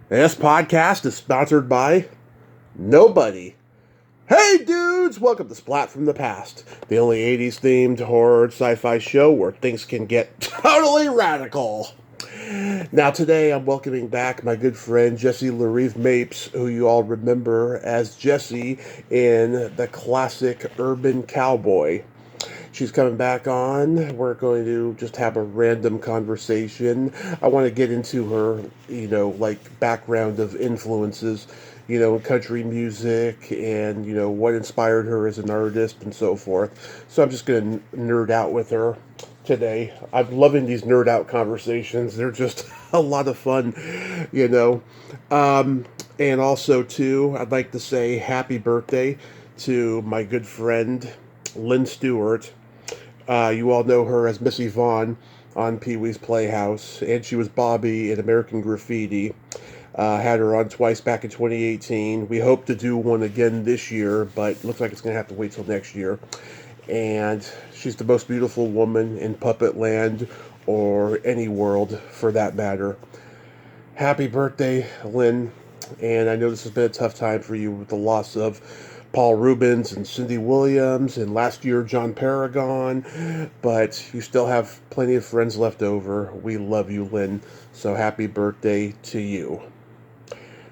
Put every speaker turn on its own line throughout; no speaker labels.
This podcast is sponsored by nobody. Hey dudes, welcome to Splat from the Past, the only 80s themed horror sci-fi show where things can get totally radical. Now today I'm welcoming back my good friend Jessie LaRive Mapes, who you all remember as Jessie in the classic Urban Cowboy. She's coming back on. We're going to just have a random conversation. I want to get into her, background of influences, country music and, what inspired her as an artist and so forth. So I'm just going to nerd out with her today. I'm loving these nerd out conversations. They're just a lot of fun, you know. And also, too, I'd like to say happy birthday to my good friend, Lynn Stewart. You all know her as Missy Vaughn on Pee-wee's Playhouse, and she was Bobby in American Graffiti. Had her on twice back in 2018. We hope to do one again this year, but looks like it's going to have to wait till next year. And she's the most beautiful woman in Puppet Land, or any world for that matter. Happy birthday, Lynn. And I know this has been a tough time for you with the loss of Paul Rubens and Cindy Williams, and last year John Paragon, but you still have plenty of friends left over. We love you, Lynn, so happy birthday to you.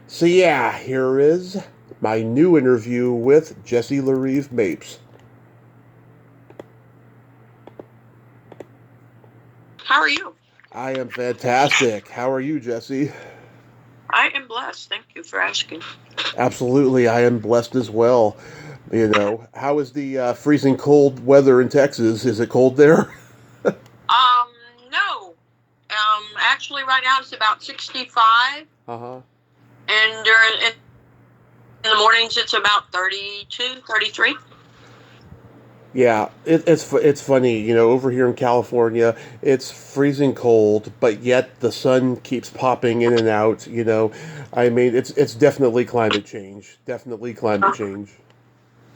So yeah, here is my new interview with Jessie LaRive Mapes.
How are you?
I am fantastic. How are you, Jessie?
I am blessed. Thank you for asking.
Absolutely, I am blessed as well. How is the freezing cold weather in Texas? Is it cold there?
No. Actually, right now it's about 65.
Uh-huh.
And in the mornings it's about 32, 33.
Yeah, it's funny, over here in California, it's freezing cold, but yet the sun keeps popping in and out, I mean, it's definitely climate change. Definitely climate change.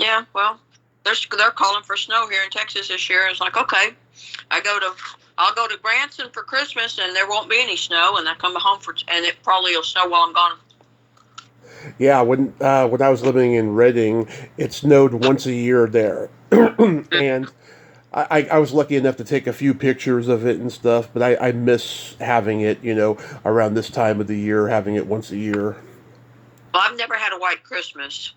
Yeah, well, they're calling for snow here in Texas this year. It's like, okay, I'll go to Branson for Christmas and there won't be any snow, and I come home and it probably will snow while I'm gone.
Yeah, when I was living in Redding, it snowed once a year there. And I was lucky enough to take a few pictures of it and stuff, but I miss having it, around this time of the year, having it once a year.
Well, I've never had a white Christmas.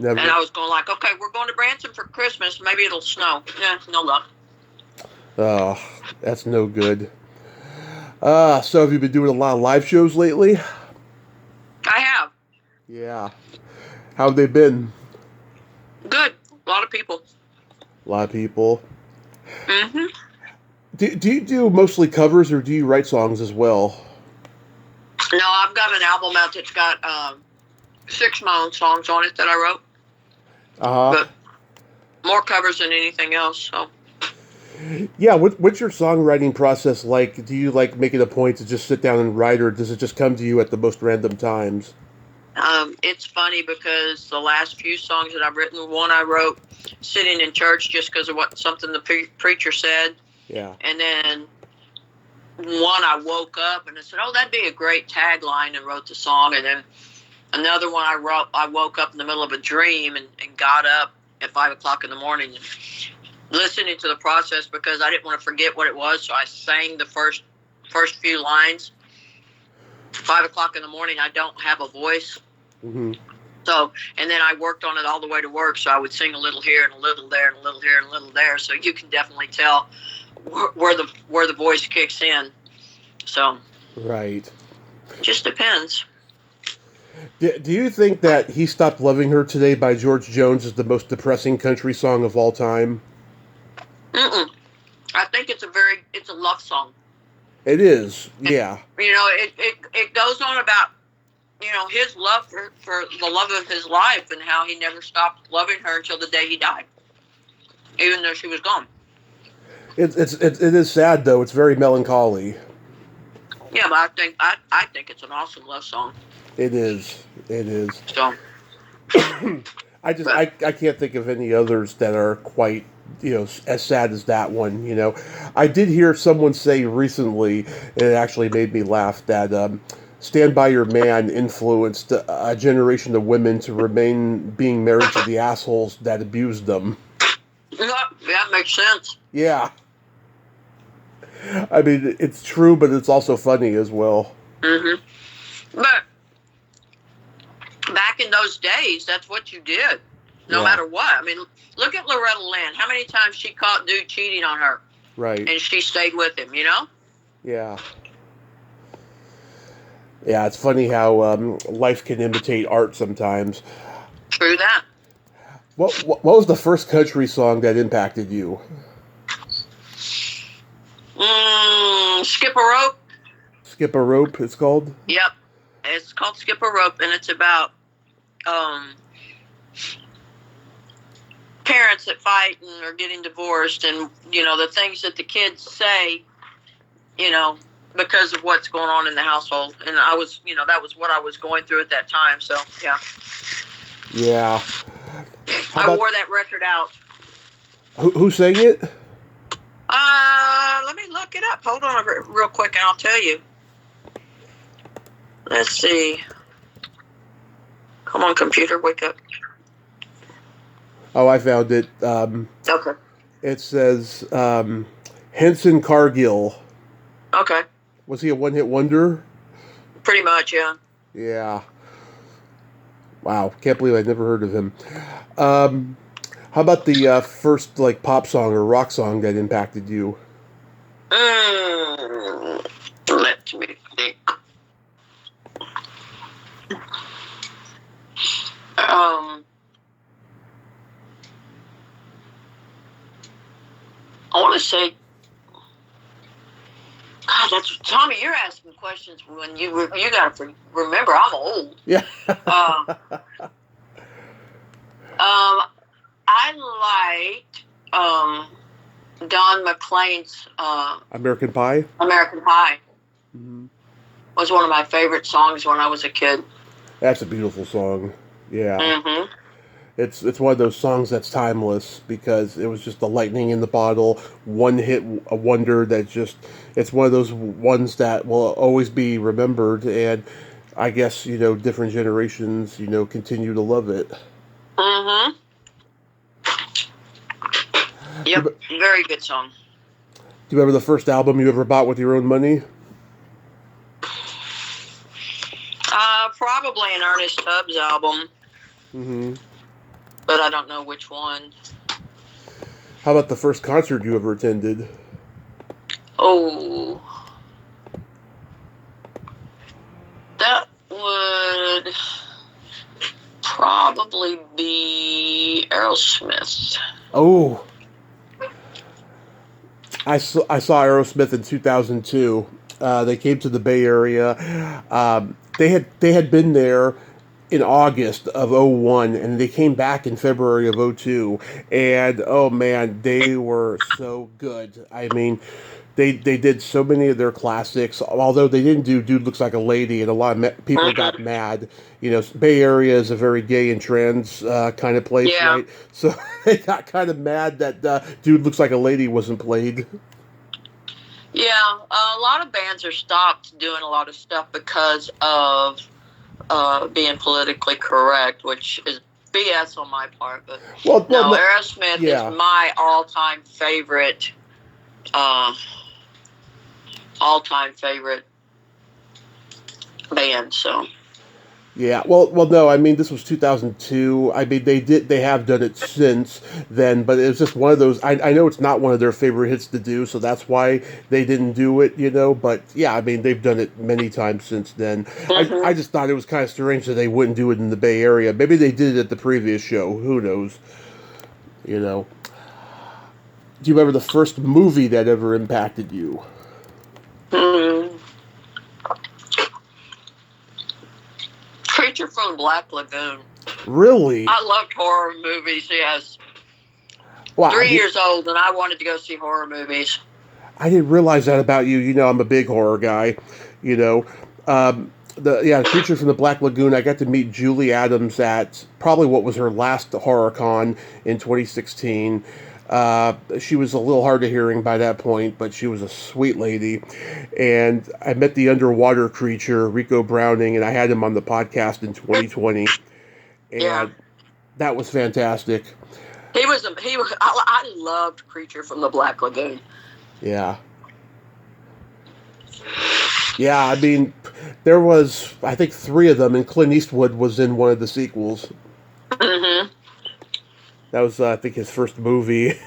Never.
And I was going like, okay, we're going to Branson for Christmas. Maybe it'll snow. Yeah, no luck.
Oh, that's no good. So have you been doing a lot of live shows lately?
I have.
Yeah. How have they been?
Good. A lot of people.
A lot of people.
Mm-hmm.
Do you do mostly covers, or do you write songs as well?
No, I've got an album out that's got 6 of my own songs on it that I wrote.
Uh-huh.
But more covers than anything else, so.
Yeah, what's your songwriting process like? Do you make it a point to just sit down and write, or does it just come to you at the most random times?
It's funny because the last few songs that I've written, one I wrote sitting in church just because of something the preacher said.
Yeah.
And then one I woke up and I said, oh, that'd be a great tagline, and wrote the song. And then another one I woke up in the middle of a dream and got up at 5 o'clock in the morning and listening to the process because I didn't want to forget what it was. So I sang the first few lines. 5 o'clock in the morning, I don't have a voice.
Mm-hmm.
So, and then I worked on it all the way to work. So I would sing a little here and a little there and a little here and a little there. So you can definitely tell where the voice kicks in. So.
Right.
Just depends.
Do you think that He Stopped Loving Her Today by George Jones is the most depressing country song of all time?
Mm-mm. I think it's a love song.
It is, yeah.
It goes on about, his love for the love of his life and how he never stopped loving her until the day he died, even though she was gone.
It is sad though. It's very melancholy.
Yeah, but I think it's an awesome love song.
It is.
So.
I can't think of any others that are quite as sad as that one. I did hear someone say recently, and it actually made me laugh, that Stand By Your Man influenced a generation of women to remain being married to the assholes that abused them.
Yeah, that makes sense.
Yeah. I mean, it's true, but it's also funny as well.
Mm-hmm. But back in those days, that's what you did. No matter what. I mean, look at Loretta Lynn. How many times she caught dude cheating on her?
Right.
And she stayed with him, you know?
Yeah. Yeah, it's funny how life can imitate art sometimes.
True that.
What was the first country song that impacted you?
Skip a Rope.
Skip a Rope, it's called?
Yep. It's called Skip a Rope, and it's about parents that fight and are getting divorced, and, you know, the things that the kids say, you know, because of what's going on in the household. And I was, you know, that was what I was going through at that time. So, yeah.
Yeah.
I wore that record out.
Who sang it?
Let me look it up. Hold on real quick, and I'll tell you. Let's see. Come on, computer, wake up.
Oh, I found it.
Okay.
It says Henson Cargill.
Okay.
Was he a one-hit wonder?
Pretty much, yeah.
Yeah. Wow, can't believe I never heard of him. How about the first like pop song or rock song that impacted you?
Let me think. I want to say, God, that's Tommy. You're asking questions when you got to remember. I'm old.
Yeah.
I liked Don McLean's
American Pie.
American Pie.
Mm-hmm.
Was one of my favorite songs when I was a kid.
That's a beautiful song. Yeah.
Mm-hmm.
It's one of those songs that's timeless because it was just the lightning in the bottle, one hit a wonder that just, it's one of those ones that will always be remembered, and I guess, you know, different generations, you know, continue to love it.
Mm-hmm. Yep, very good song.
Do you remember the first album you ever bought with your own money?
Probably an Ernest Tubbs album.
Mm-hmm.
But I don't know which one.
How about the first concert you ever attended?
Oh. That would probably be Aerosmith.
Oh. I saw Aerosmith in 2002. They came to the Bay Area. They had been there in August of 01, and they came back in February of 02, and oh man, they were so good. I mean, they did so many of their classics, although they didn't do Dude Looks Like a Lady, and a lot of people got mad. You know, Bay Area is a very gay and trans kind of place,
yeah.
Right? So they got kind of mad that Dude Looks Like a Lady wasn't played.
Yeah, a lot of bands are stopped doing a lot of stuff because of being politically correct, which is BS on my part. But no, Aerosmith is my all-time favorite band. So.
Yeah, well, no. I mean, this was 2002. I mean, they have done it since then, but it's just one of those. I know it's not one of their favorite hits to do, so that's why they didn't do it, you know. But yeah, I mean, they've done it many times since then. Mm-hmm. I just thought it was kind of strange that they wouldn't do it in the Bay Area. Maybe they did it at the previous show. Who knows? You know. Do you remember the first movie that ever impacted you?
Mm-hmm. Creature from the Black Lagoon.
Really?
I loved horror movies, yes.
Wow,
3 years old, and I wanted to go see horror movies.
I didn't realize that about you. You know, I'm a big horror guy. You know, Creature from the Black Lagoon. I got to meet Julie Adams at probably what was her last horror con in 2016. She was a little hard of hearing by that point, but she was a sweet lady. And I met the underwater creature, Rico Browning, and I had him on the podcast in 2020.
Yeah.
And that was fantastic.
He was. I loved Creature from the Black Lagoon.
Yeah. Yeah, I mean, there was, I think, 3 of them, and Clint Eastwood was in one of the sequels.
Mm-hmm.
That was, I think, his first movie.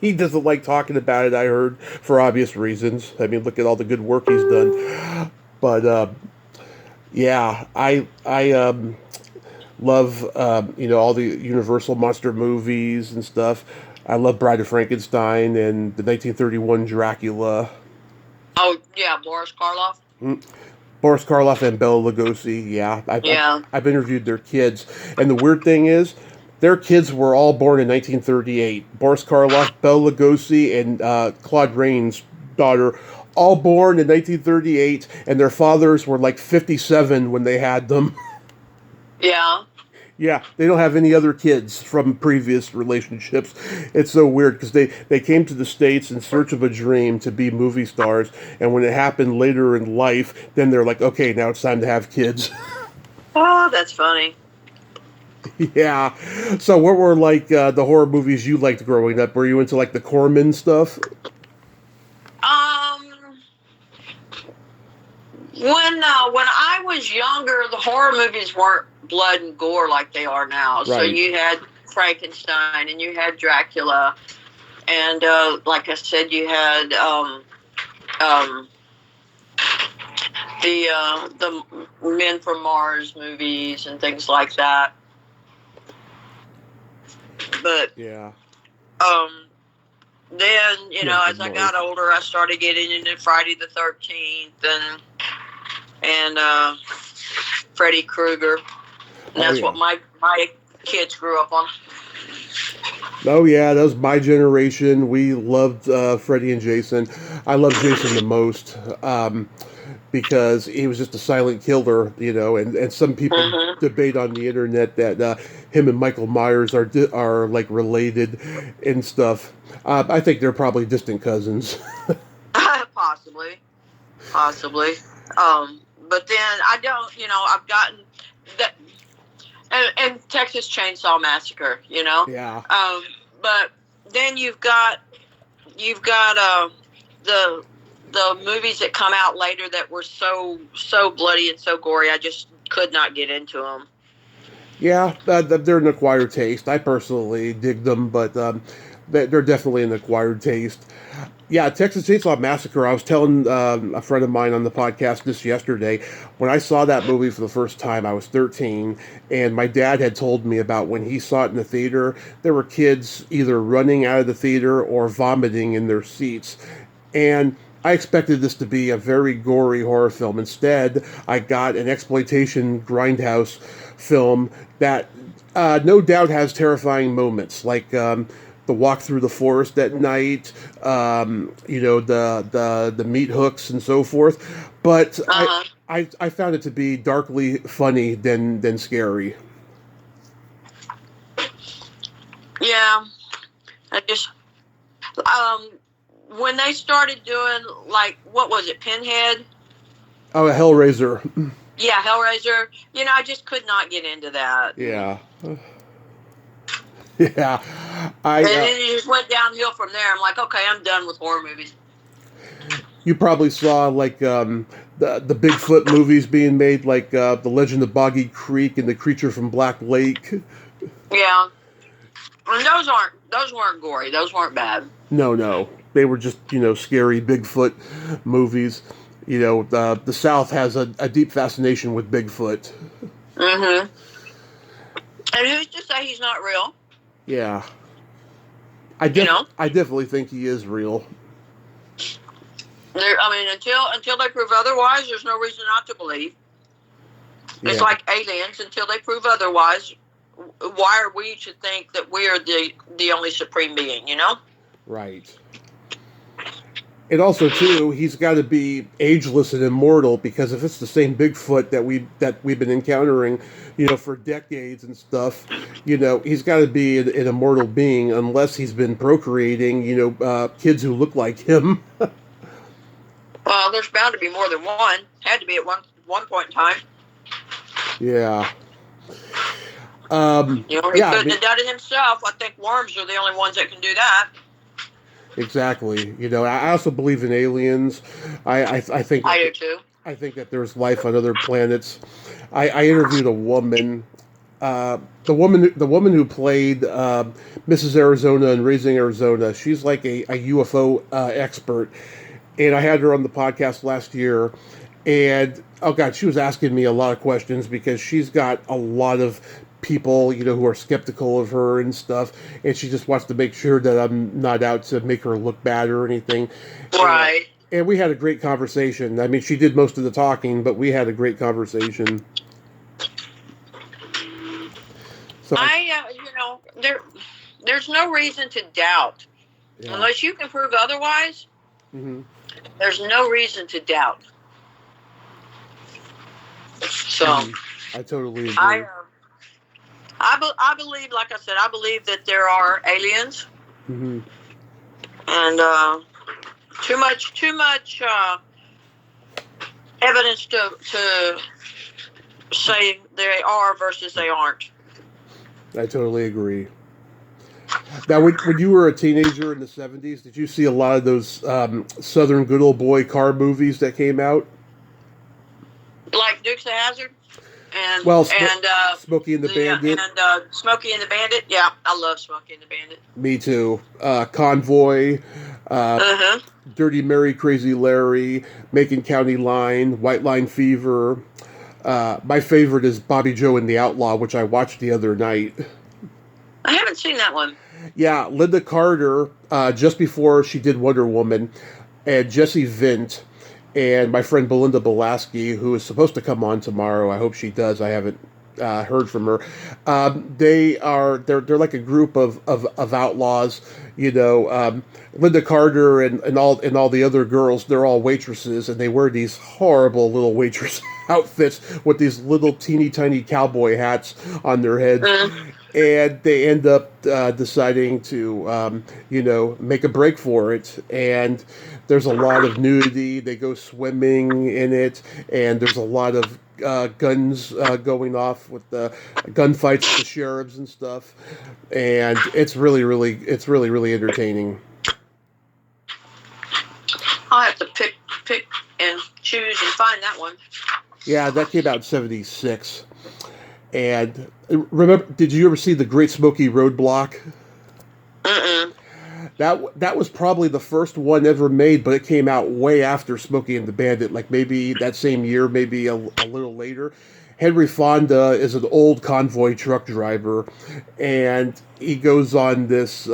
He doesn't like talking about it, I heard, for obvious reasons. I mean, look at all the good work he's done. But, yeah, I love, all the Universal monster movies and stuff. I love Bride of Frankenstein and the 1931 Dracula.
Oh yeah, Boris Karloff.
Boris Karloff and Bela Lugosi, yeah.
Yeah.
I've interviewed their kids. And the weird thing is, their kids were all born in 1938. Boris Karloff, Bela Lugosi, and Claude Rains' daughter, all born in 1938, and their fathers were like 57 when they had them.
Yeah.
Yeah, they don't have any other kids from previous relationships. It's so weird because they came to the States in search of a dream to be movie stars, and when it happened later in life, then they're like, okay, now it's time to have kids.
Oh, that's funny.
Yeah. So what were like the horror movies you liked growing up? Were you into like the Corman stuff?
When I was younger, the horror movies weren't blood and gore like they are now.
Right.
So you had Frankenstein and you had Dracula, and like I said, you had the Men from Mars movies and things like that. But
yeah.
Then as I got older, I started getting into Friday the 13th and Freddy Krueger. And that's what my kids grew up on.
Oh yeah, that was my generation. We loved Freddy and Jason. I loved Jason the most because he was just a silent killer, and some people debate on the internet that him and Michael Myers are like related and stuff. I think they're probably distant cousins.
Possibly. But then I don't, I've gotten that, and Texas Chainsaw Massacre,
Yeah.
But then you've got the movies that come out later that were so bloody and so gory. I just could not get into them.
Yeah, they're an acquired taste. I personally dig them, but they're definitely an acquired taste. Yeah, Texas Chainsaw Massacre, I was telling a friend of mine on the podcast this yesterday, when I saw that movie for the first time, I was 13, and my dad had told me about when he saw it in the theater, there were kids either running out of the theater or vomiting in their seats. And I expected this to be a very gory horror film. Instead, I got an exploitation grindhouse film that no doubt has terrifying moments, like the walk through the forest at night, the meat hooks and so forth. But I found it to be darkly funny than scary.
Yeah, I just when they started doing, like, what was it, Pinhead?
Oh, Hellraiser.
Yeah, Hellraiser. I just could not get into that.
Yeah. Yeah.
And then it just went downhill from there. I'm like, okay, I'm done with horror movies.
You probably saw, like, the Bigfoot movies being made, like The Legend of Boggy Creek and The Creature from Black Lake.
Yeah. And those weren't gory. Those weren't bad.
No. They were just, scary Bigfoot movies. The South has a deep fascination with Bigfoot.
Mm-hmm. And who's to say he's not real?
Yeah. I definitely think he is real.
Until they prove otherwise, there's no reason not to believe. Yeah. It's like aliens. Until they prove otherwise, why are we to think that we are the only supreme being,
Right. And also too, he's got to be ageless and immortal, because if it's the same Bigfoot that we've been encountering, for decades and stuff, he's got to be an immortal being, unless he's been procreating, kids who look like him.
Well, there's bound to be more than one. Had to be at one point in time.
Yeah.
He couldn't have done it himself. I think worms are the only ones that can do that.
Exactly. I also believe in aliens. I think
I do too.
I think that there's life on other planets. I interviewed a woman. The woman who played Mrs. Arizona in Raising Arizona. She's like a UFO expert, and I had her on the podcast last year. And oh god, she was asking me a lot of questions, because she's got a lot of people, who are skeptical of her and stuff, and she just wants to make sure that I'm not out to make her look bad or anything.
Right.
And we had a great conversation. I mean, she did most of the talking, but we had a great conversation. So
there's no reason to doubt, unless you can prove otherwise.
Mm-hmm.
There's no reason to doubt. So,
I totally agree.
I believe, like I said, I believe that there are aliens, and too much evidence to say they are versus they aren't.
I totally agree. Now, when you were a teenager in the 70s, did you see a lot of those Southern good old boy car movies that came out?
Like Dukes of Hazzard? And
Smokey and the Bandit.
And Smokey and the Bandit. Yeah, I love Smokey and the Bandit.
Me too. Convoy, Dirty Mary, Crazy Larry, Macon County Line, White Line Fever. My favorite is Bobby Joe and the Outlaw, which I watched the other night.
I haven't seen that one.
Yeah, Linda Carter, just before she did Wonder Woman, and Jesse Vint, and my friend Belinda Belaski, who is supposed to come on tomorrow. I hope she does. I haven't heard from her. They're like a group of outlaws. Linda Carter and all the other girls. They're all waitresses, and they wear these horrible little waitress outfits with these little teeny tiny cowboy hats on their heads. And they end up deciding to, make a break for it. And there's a lot of nudity. They go swimming in it, and there's a lot of guns going off with the gunfights with the sheriffs and stuff. And it's really, really entertaining.
I'll have to pick and choose and find that one.
Yeah, that came out in 1976. And remember, did you ever see The Great Smoky Roadblock?
Mm-mm.
That was probably the first one ever made, but it came out way after Smokey and the Bandit, like maybe that same year, maybe a little later. Henry Fonda is an old convoy truck driver, and he goes on this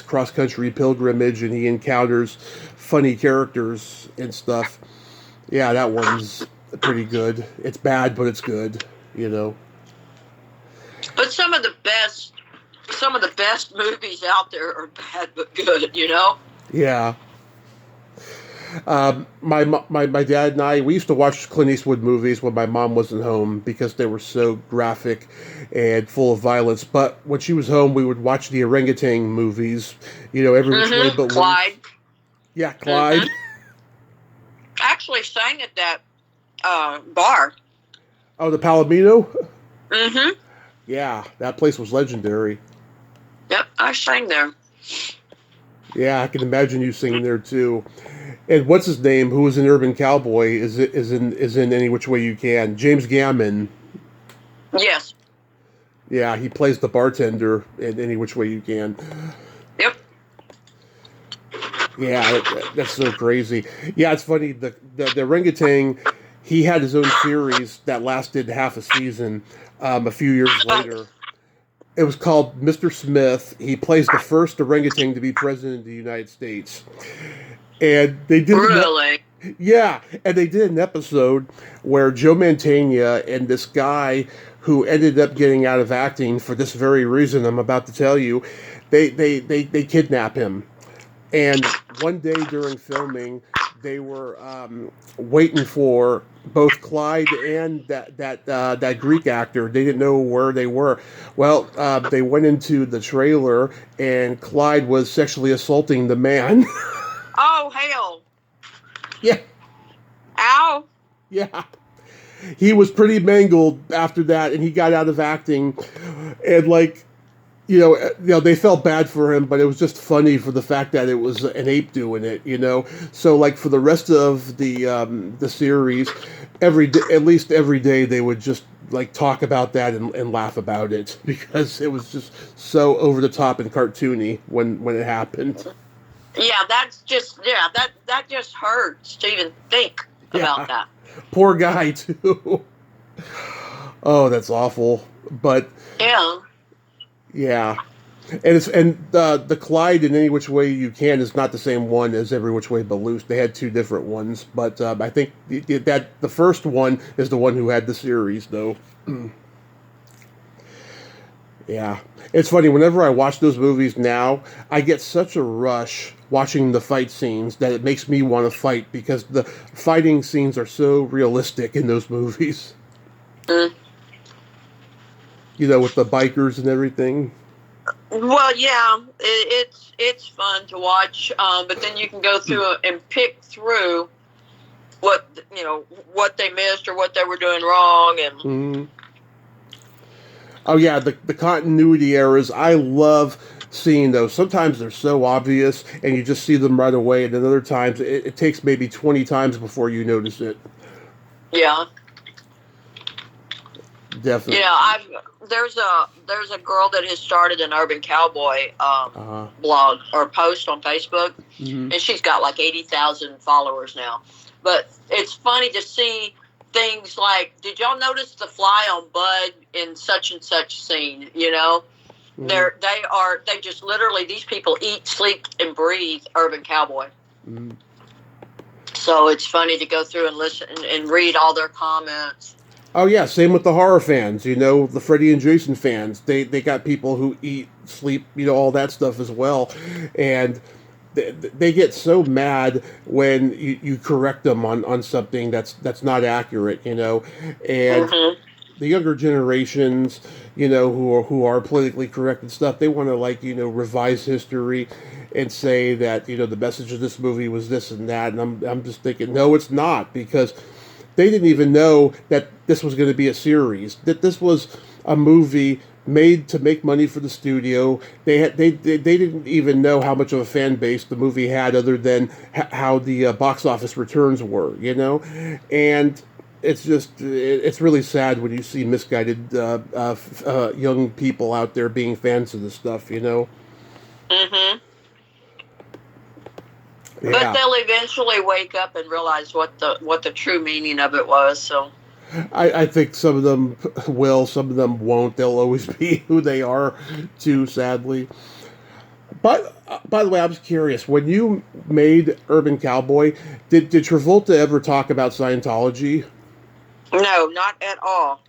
cross-country pilgrimage, and he encounters funny characters and stuff. Yeah, that one's pretty good. It's bad, but it's good,
But some of the best movies out there are bad but good,
Yeah. My dad and I, we used to watch Clint Eastwood movies when my mom wasn't home, because they were so graphic and full of violence. But when she was home, we would watch the orangutan movies, every which way but
Clyde.
loose. Yeah, Clyde.
I actually sang at that bar.
Oh, the Palomino?
Mm-hmm.
Yeah, that place was legendary.
Yep, I sang there.
Yeah, I can imagine you singing there too. And what's his name? Who was an Urban Cowboy? Is in Any Which Way You Can? James Gammon.
Yes.
Yeah, he plays the bartender in Any Which Way You Can.
Yep.
Yeah, that's so crazy. Yeah, it's funny. The orangutan, he had his own series that lasted half a season. A few years later. It was called Mr. Smith. He plays the first orangutan to be president of the United States. And they did...
Really?
Yeah, and they did an episode where Joe Mantegna and this guy who ended up getting out of acting for this very reason I'm about to tell you, they kidnap him. And one day during filming, they were waiting for both Clyde and that Greek actor. They didn't know where they were. Well, they went into the trailer, and Clyde was sexually assaulting the man.
Oh, hell.
Yeah,
Ow.
yeah. He was pretty mangled after that, and he got out of acting, and like. They felt bad for him, but it was just funny for the fact that it was an ape doing it. So like for the rest of the series, every day, at least every day, they would just like talk about that and laugh about it because it was just so over the top and cartoony when it happened.
Yeah, that just hurts to even think about that.
Poor guy too. Oh, that's awful. But
Yeah.
yeah. And the Clyde in Any Which Way You Can is not the same one as Every Which Way But Loose. They had two different ones, but I think that the first one is the one who had the series, though. Yeah, it's funny. Whenever I watch those movies now, I get such a rush watching the fight scenes that it makes me want to fight because the fighting scenes are so realistic in those movies.
Mm.
With the bikers and everything.
Well, yeah, it's fun to watch, but then you can go through and pick through what they missed or what they were doing wrong, and.
Mm-hmm. Oh yeah, the continuity errors. I love seeing those. Sometimes they're so obvious, and you just see them right away, and then other times it takes maybe 20 times before you notice it.
Yeah.
Definitely.
Yeah, there's a girl that has started an Urban Cowboy blog or post on Facebook,
mm-hmm.
and she's got like 80,000 followers now. But it's funny to see things like, did y'all notice the fly on Bud in such and such scene? Mm-hmm. They just literally, these people eat, sleep, and breathe Urban Cowboy.
Mm-hmm.
So it's funny to go through and listen and read all their comments.
Oh yeah, same with the horror fans. The Freddy and Jason fans. They got people who eat, sleep, all that stuff as well, and they get so mad when you correct them on something that's not accurate. And
mm-hmm.
the younger generations, who are politically correct and stuff, they want to revise history and say that the message of this movie was this and that, and I'm just thinking, no, it's not, because they didn't even know that this was going to be a series, that this was a movie made to make money for the studio. They didn't even know how much of a fan base the movie had, other than how the box office returns were, and it's just, it's really sad when you see misguided young people out there being fans of this stuff,
Mm-hmm.
Yeah.
But they'll eventually wake up and realize what the true meaning of it was. So
I think some of them will, some of them won't. They'll always be who they are, too, sadly. But by the way, I was curious, when you made Urban Cowboy, did Travolta ever talk about Scientology?
No, not at all.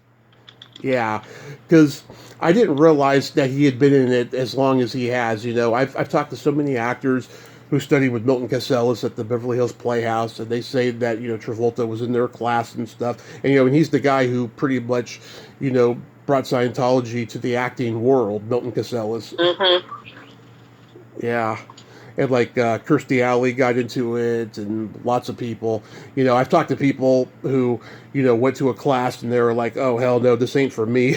Yeah, because I didn't realize that he had been in it as long as he has. I've talked to so many actors who studied with Milton Casellas at the Beverly Hills Playhouse, and they say that Travolta was in their class and stuff, and he's the guy who pretty much brought Scientology to the acting world, Milton Casellas.
Mm-hmm.
Yeah, and like Kirstie Alley got into it, and lots of people. I've talked to people who went to a class and they were like, "Oh hell no, this ain't for me,"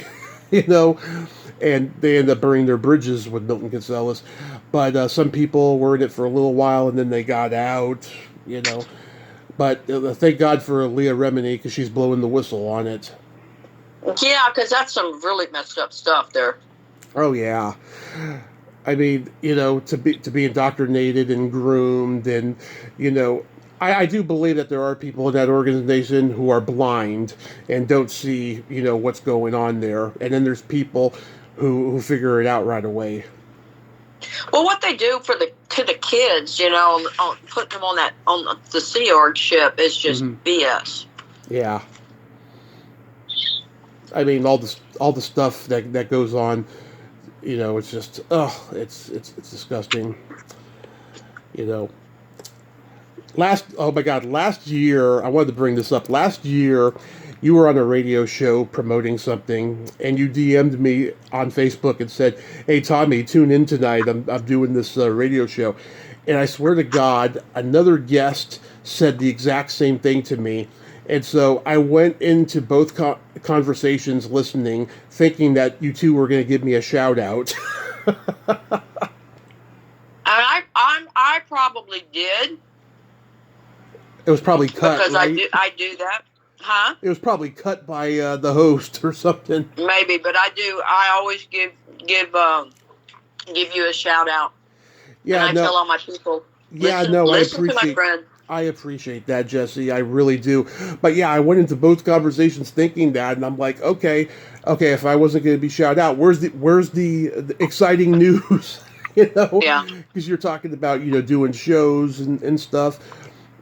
and they end up burning their bridges with Milton Casellas. But some people were in it for a little while and then they got out, But thank God for Leah Remini, because she's blowing the whistle on it.
Yeah, because that's some really messed up stuff there.
Oh yeah. I mean, to be indoctrinated and groomed, and I do believe that there are people in that organization who are blind and don't see what's going on there, and then there's people who figure it out right away.
Well, what they do to the kids, putting them on the Sea Org ship is just BS.
Yeah. I mean, all the stuff that goes on, it's just, it's disgusting. You know, last year, I wanted to bring this up. Last year, you were on a radio show promoting something, and you DM'd me on Facebook and said, "Hey, Tommy, tune in tonight. I'm doing this radio show." And I swear to God, another guest said the exact same thing to me. And so I went into both conversations listening, thinking that you two were going to give me a shout out.
I probably did.
It was probably cut,
because
right?
I do that, huh?
It was probably cut by the host or something.
Maybe, but I do. I always give you a shout out.
Yeah,
and I tell all my people, listen to my friend.
I appreciate that, Jessie. I really do. But yeah, I went into both conversations thinking that, and I'm like, okay, if I wasn't going to be shouted out, where's the exciting news?
Yeah.
Because you're talking about doing shows and stuff.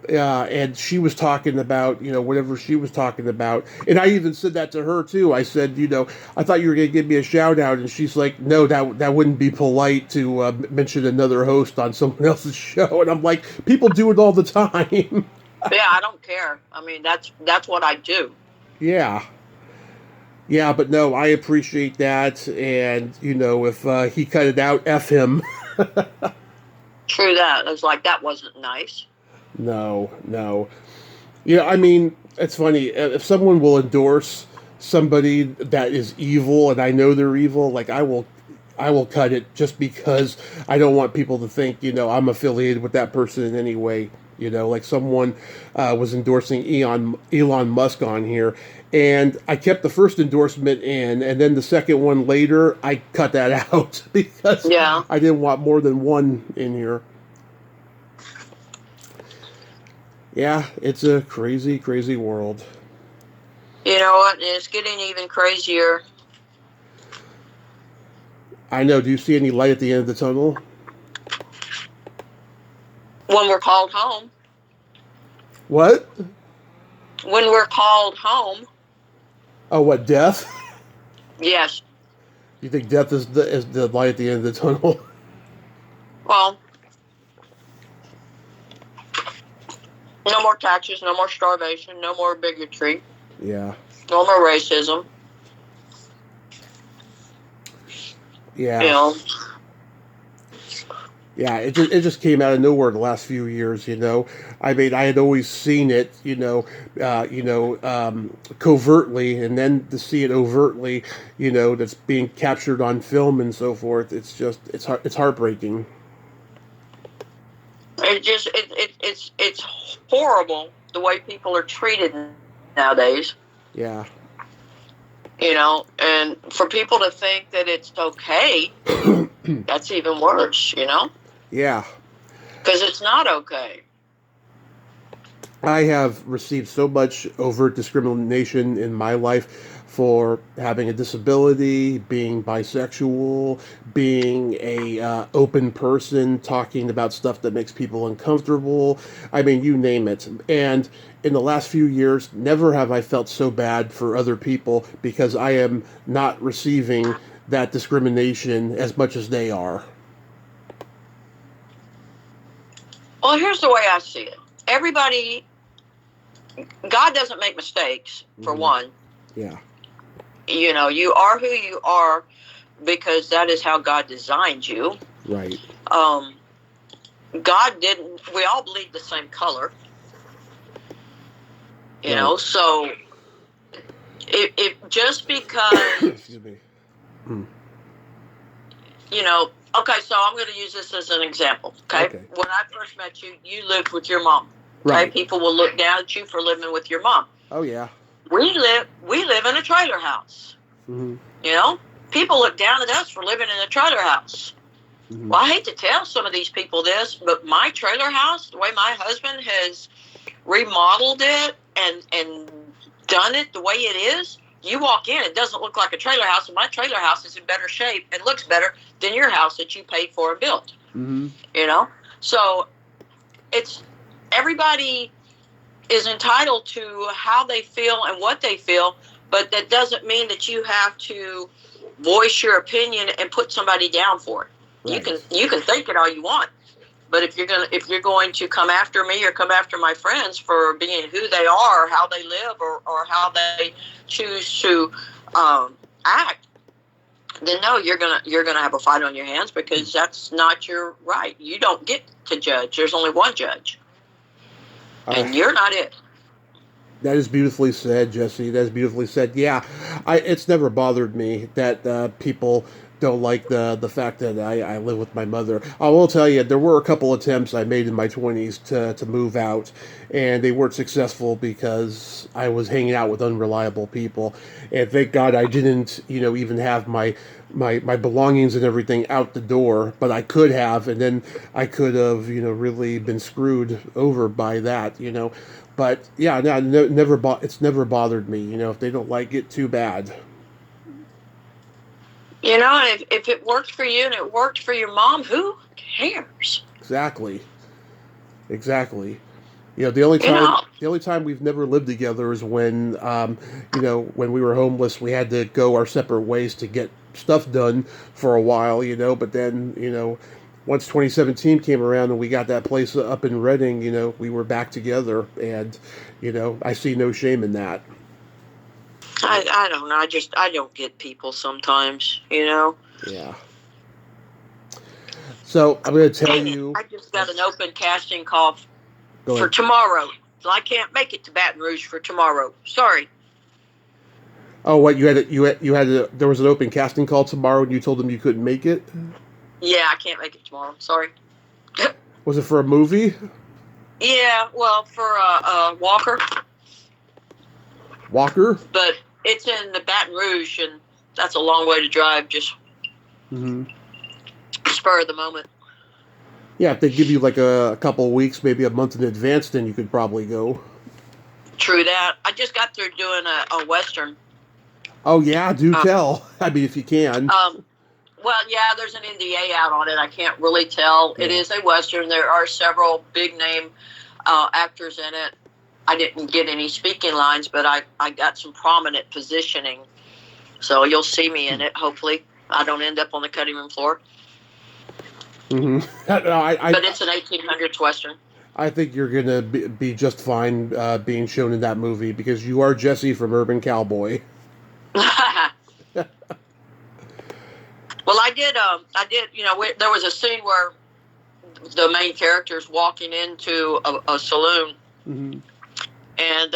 And she was talking about, whatever she was talking about. And I even said that to her, too. I said, I thought you were going to give me a shout out. And she's like, no, that wouldn't be polite to mention another host on someone else's show. And I'm like, people do it all the time.
Yeah, I don't care. I mean, that's what I do.
Yeah. Yeah, but no, I appreciate that. And, if he cut it out, F him.
True that. I was like, that wasn't nice.
No. I mean, it's funny. If someone will endorse somebody that is evil, and I know they're evil, like I will cut it just because I don't want people to think, I'm affiliated with that person in any way. Like someone was endorsing Elon Musk on here, and I kept the first endorsement in, and then the second one later, I cut that out because I didn't want more than one in here. Yeah, it's a crazy, crazy world.
You know what? It's getting even crazier.
I know. Do you see any light at the end of the tunnel?
When we're called home.
What?
When we're called home.
Oh, what, death?
Yes.
You think death is the light at the end of the tunnel?
Well, no more taxes, no more starvation, no more bigotry.
Yeah.
No more racism.
Yeah. Yeah, it just came out of nowhere the last few years, I mean, I had always seen it, covertly, and then to see it overtly, that's being captured on film and so forth. It's just it's heartbreaking.
It's horrible the way people are treated nowadays.
Yeah.
And for people to think that it's okay, that's even worse,
Yeah.
Because it's not okay.
I have received so much overt discrimination in my life for having a disability, being bisexual, being a open person, talking about stuff that makes people uncomfortable. I mean, you name it. And in the last few years, never have I felt so bad for other people because I am not receiving that discrimination as much as they are.
Well, here's the way I see it. God doesn't make mistakes, for one.
Yeah.
You are who you are because that is how God designed you.
Right.
God didn't, we all bleed the same color. You know, so if just because,
excuse me.
Okay, so I'm going to use this as an example, okay? When I first met you, you lived with your mom. Okay?
Right.
People will look down at you for living with your mom.
Oh, yeah.
We live in a trailer house.
Mm-hmm.
People look down at us for living in a trailer house. Mm-hmm. Well, I hate to tell some of these people this, but my trailer house, the way my husband has remodeled it and done it the way it is, you walk in, it doesn't look like a trailer house, and my trailer house is in better shape and looks better than your house that you paid for and built.
Mm-hmm.
So it's everybody is entitled to how they feel and what they feel, but that doesn't mean that you have to voice your opinion and put somebody down for it. Right. You can think it all you want, But if you're going to come after me or come after my friends for being who they are, how they live, or how they choose to act, then no, you're gonna have a fight on your hands, because that's not your right. You don't get to judge. There's only one judge, and you're not it.
That is beautifully said, Jesse. That is beautifully said. Yeah, it's never bothered me that people don't like the fact that I live with my mother. I will tell you, there were a couple attempts I made in my 20s to move out, and they weren't successful because I was hanging out with unreliable people. And thank God I didn't, even have my belongings and everything out the door, but I could have, and then I could have, really been screwed over by that, But yeah, no, it's never bothered me. If they don't like it, too bad.
And if it worked for you and it worked for your mom, who cares?
Exactly. The only time we've never lived together is when, when we were homeless, we had to go our separate ways to get stuff done for a while, But then, once 2017 came around and we got that place up in Reading, we were back together, and, I see no shame in that.
I don't know. I don't get people sometimes,
Yeah. So I'm going to tell you.
I just got an open casting call for tomorrow. So I can't make it to Baton Rouge for tomorrow. Sorry.
Oh, what there was an open casting call tomorrow and you told them you couldn't make it?
Yeah, I can't make it tomorrow. Sorry.
Was it for a movie?
Yeah, well, for Walker.
Walker?
But it's in the Baton Rouge, and that's a long way to drive, just spur of the moment.
Yeah, if they give you like a couple of weeks, maybe a month in advance, then you could probably go.
True that. I just got through doing a Western.
Oh, yeah, do tell. I mean, if you can.
Well, yeah, there's an NDA out on it. I can't really tell. Yeah. It is a Western. There are several big-name actors in it. I didn't get any speaking lines, but I got some prominent positioning. So you'll see me in it, hopefully. I don't end up on the cutting room floor.
Mm-hmm.
But it's an 1800s Western.
I think you're going to be just fine being shown in that movie, because you are Jessie from Urban Cowboy.
Well, I did, there was a scene where the main character's walking into a saloon. Mm-hmm. And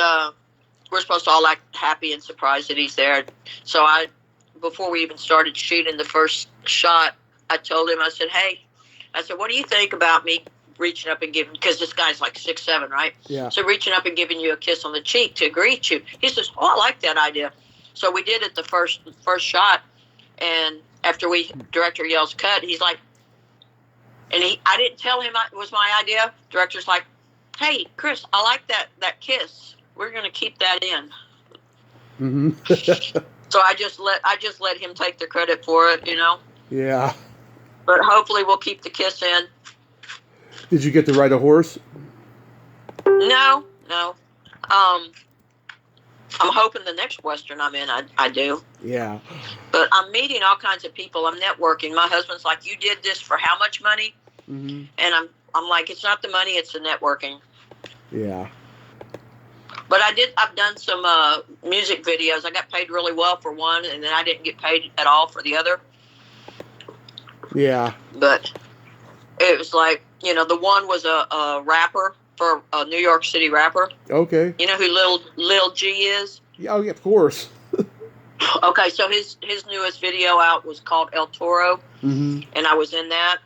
we're supposed to all act happy and surprised that he's there. So before we even started shooting the first shot, I told him, I said, hey, what do you think about me reaching up and giving, because this guy's like 6'7", right?
Yeah.
So reaching up and giving you a kiss on the cheek to greet you. He says, oh, I like that idea. So we did it the first shot, and after director yells cut, he's like, and I didn't tell him it was my idea. Director's like, hey, Chris, I like that kiss. We're going to keep that in.
Mm-hmm.
So I just let him take the credit for it,
Yeah.
But hopefully we'll keep the kiss in.
Did you get to ride a horse?
No. I'm hoping the next Western I'm in, I do.
Yeah.
But I'm meeting all kinds of people. I'm networking. My husband's like, you did this for how much money? Mm-hmm. And I'm like, it's not the money, it's the networking.
Yeah.
But I've done some music videos. I got paid really well for one, and then I didn't get paid at all for the other.
Yeah.
But it was like, the one was a rapper, for a New York City rapper.
Okay.
You know who Lil G is?
Oh, yeah, of course.
Okay, so his newest video out was called El Toro, and I was in that.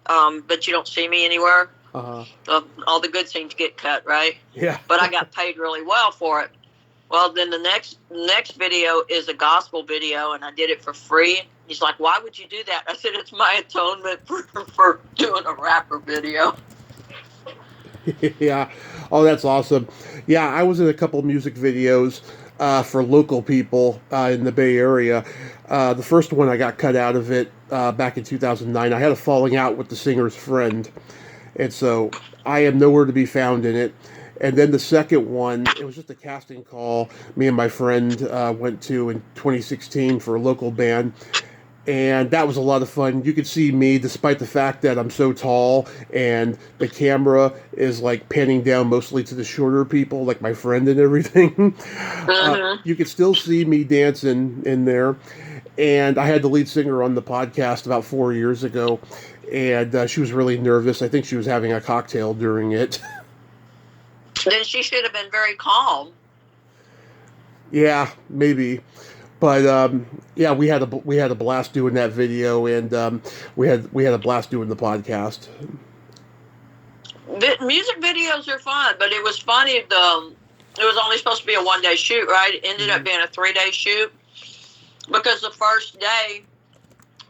But you don't see me anywhere. Uh-huh. All the good things get cut, right?
Yeah.
But I got paid really well for it. Well, then the next video is a gospel video, and I did it for free. He's like, why would you do that? I said, it's my atonement for doing a rapper video.
Yeah. Oh, that's awesome. Yeah, I was in a couple music videos for local people in the Bay Area. The first one, I got cut out of it back in 2009. I had a falling out with the singer's friend, and so I am nowhere to be found in it. And then the second one, it was just a casting call me and my friend went to in 2016 for a local band. And that was a lot of fun. You could see me, despite the fact that I'm so tall, and the camera is like panning down mostly to the shorter people, like my friend and everything.
Mm-hmm.
You could still see me dancing in there. And I had the lead singer on the podcast about 4 years ago, and she was really nervous. I think she was having a cocktail during it.
Then she should have been very calm.
Yeah, maybe. But yeah, we had a blast doing that video, and we had a blast doing the podcast.
Music videos are fun, but it was funny. It was only supposed to be a 1-day shoot, right? It ended up being a 3-day shoot because the first day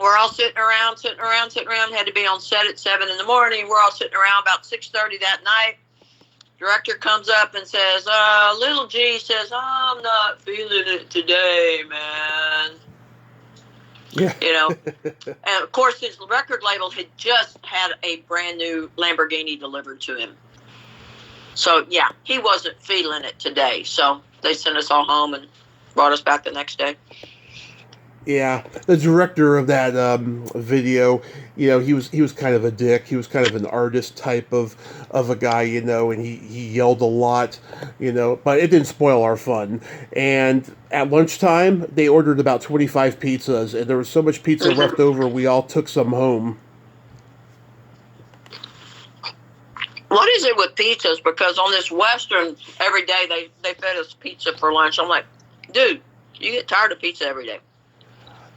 we're all sitting around, had to be on set at 7 in the morning. We're all sitting around about 6:30 that night. Director comes up and says, Little G says, I'm not feeling it today, man.
Yeah.
You know, and of course his record label had just had a brand new Lamborghini delivered to him. So yeah, he wasn't feeling it today. So they sent us all home and brought us back the next day.
Yeah, the director of that video, you know, he was kind of a dick. He was kind of an artist type of a guy, you know, and he yelled a lot, you know, but it didn't spoil our fun. And at lunchtime, they ordered about 25 pizzas, and there was so much pizza left over, we all took some home.
What is it with pizzas? Because on this Western, every day they fed us pizza for lunch. I'm like, dude, you get tired of pizza every day.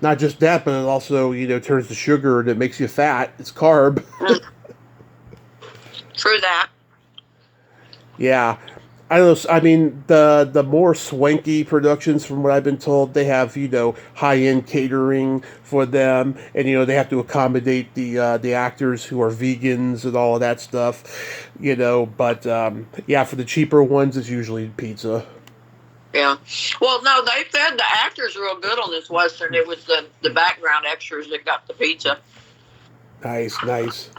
Not just that, but it also, you know, turns to sugar and it makes you fat. It's carb.
True that.
Yeah. I don't know. I mean, the more swanky productions, from what I've been told, they have, you know, high-end catering for them, and, you know, they have to accommodate the actors who are vegans and all of that stuff, you know. But yeah, for the cheaper ones, it's usually pizza.
Yeah. Well, no, they fed the actors real good on this Western. It was the background extras that got the pizza.
Nice.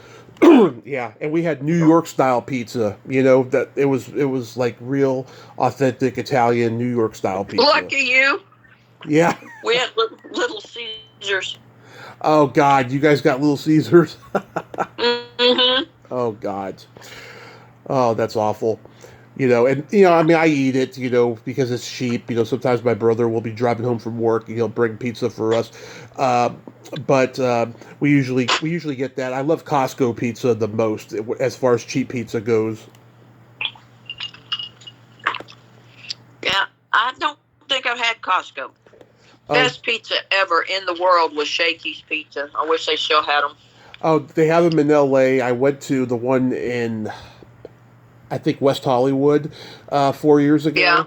Yeah, and we had New York style pizza. You know, that it was like real authentic Italian New York style pizza.
Lucky you.
Yeah.
We had Little Caesars.
Oh God, you guys got Little Caesars.
Mm-hmm.
Oh God. Oh, that's awful. You know, and, you know, I mean, I eat it, you know, because it's cheap. You know, sometimes my brother will be driving home from work and he'll bring pizza for us. But we usually get that. I love Costco pizza the most as far as cheap pizza goes.
Yeah, I don't think I've had Costco. Best pizza ever in the world was Shakey's Pizza. I wish they still had them.
Oh, they have them in L.A. I went to the one in, I think, West Hollywood 4 years ago.
Yeah.